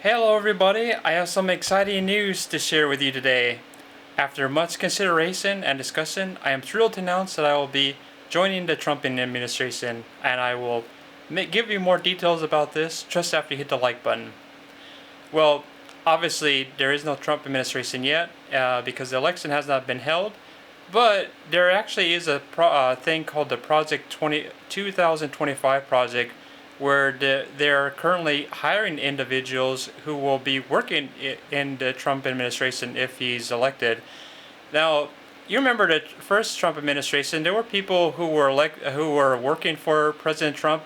Hello everybody, I have some exciting news to share with you today. After much consideration and discussion, I am thrilled to announce that I will be joining the Trump administration, and I will give you more details about this just after you hit the like button. Well, obviously there is no Trump administration yet because the election has not been held, but there actually is a thing called the Project 2025 project where they're currently hiring individuals who will be working in the Trump administration if he's elected. Now, you remember the first Trump administration, there were people who were working for President Trump,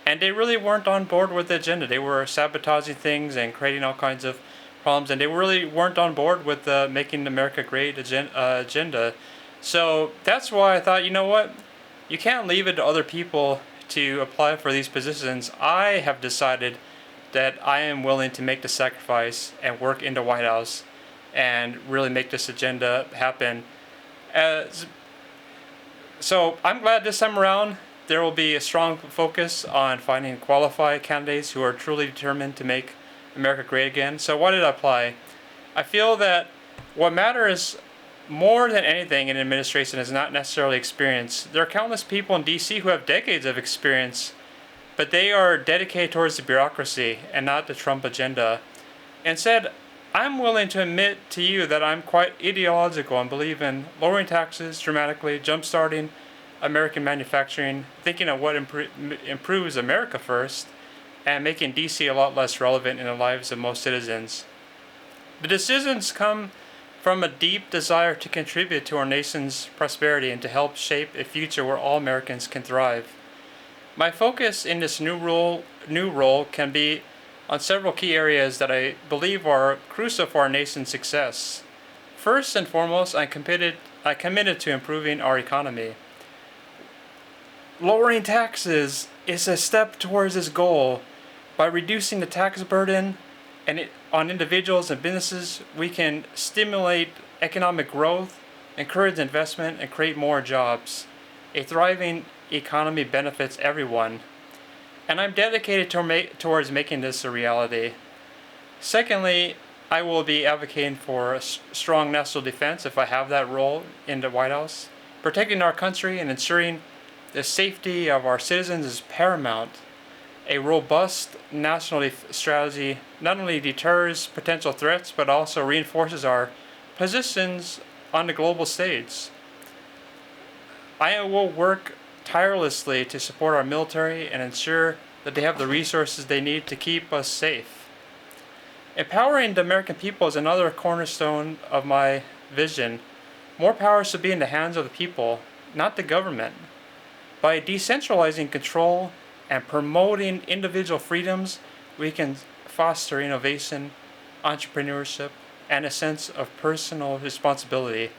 and they really weren't on board with the agenda. They were sabotaging things and creating all kinds of problems, and they really weren't on board with the Making America Great agenda. So that's why I thought, you know what? You can't leave it to other people to apply for these positions. I have decided that I am willing to make the sacrifice and work in the White House and really make this agenda happen. So I'm glad this time around there will be a strong focus on finding qualified candidates who are truly determined to make America great again. So why did I apply? I feel that what matters more than anything in administration is not necessarily experience. There are countless people in DC who have decades of experience, but they are dedicated towards the bureaucracy and not the Trump agenda. Instead, I'm willing to admit to you that I'm quite ideological and believe in lowering taxes dramatically, jumpstarting American manufacturing, thinking of what improves America first, and making DC a lot less relevant in the lives of most citizens. The decisions come from a deep desire to contribute to our nation's prosperity and to help shape a future where all Americans can thrive. My focus in this new role can be on several key areas that I believe are crucial for our nation's success. First and foremost, I committed to improving our economy. Lowering taxes is a step towards this goal. By reducing the tax burden on individuals and businesses, we can stimulate economic growth, encourage investment, and create more jobs. A thriving economy benefits everyone, and I'm dedicated towards making this a reality. Secondly, I will be advocating for a strong national defense if I have that role in the White House. Protecting our country and ensuring the safety of our citizens is paramount. A robust national strategy not only deters potential threats but also reinforces our positions on the global stage. I will work tirelessly to support our military and ensure that they have the resources they need to keep us safe. Empowering the American people is another cornerstone of my vision. More power should be in the hands of the people, not the government. By decentralizing control and promoting individual freedoms, we can foster innovation, entrepreneurship, and a sense of personal responsibility.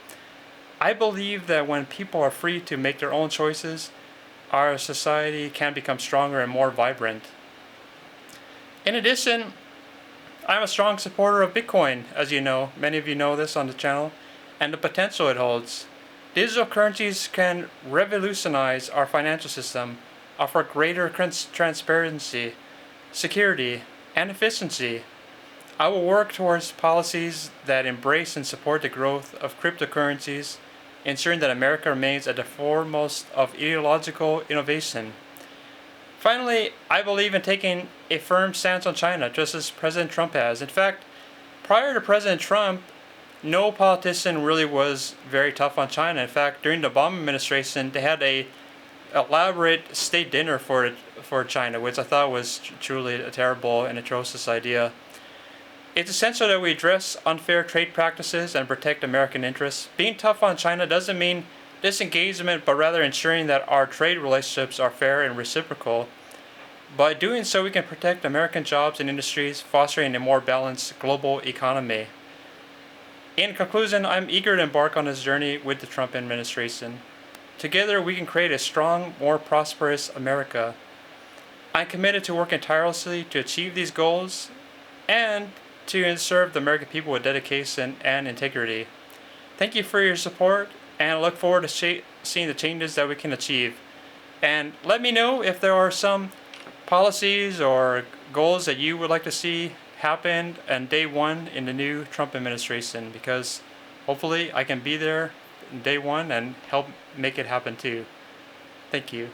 I believe that when people are free to make their own choices, our society can become stronger and more vibrant. In addition, I'm a strong supporter of Bitcoin, as you know. Many of you know this on the channel, and the potential it holds. Digital currencies can revolutionize our financial system, offer greater transparency, security, and efficiency. I will work towards policies that embrace and support the growth of cryptocurrencies, ensuring that America remains at the foremost of ideological innovation. Finally, I believe in taking a firm stance on China, just as President Trump has. In fact, prior to President Trump, no politician really was very tough on China. In fact, during the Obama administration, they had a elaborate state dinner for China, which I thought was truly a terrible and atrocious idea. It's essential that we address unfair trade practices and protect American interests. Being tough on China doesn't mean disengagement, but rather ensuring that our trade relationships are fair and reciprocal. By doing so, we can protect American jobs and industries, fostering a more balanced global economy. In conclusion, I'm eager to embark on this journey with the Trump administration. Together, we can create a strong, more prosperous America. I'm committed to working tirelessly to achieve these goals and to serve the American people with dedication and integrity. Thank you for your support, and I look forward to seeing the changes that we can achieve. And let me know if there are some policies or goals that you would like to see happen on day one in the new Trump administration, because hopefully I can be there day one and help make it happen too. Thank you.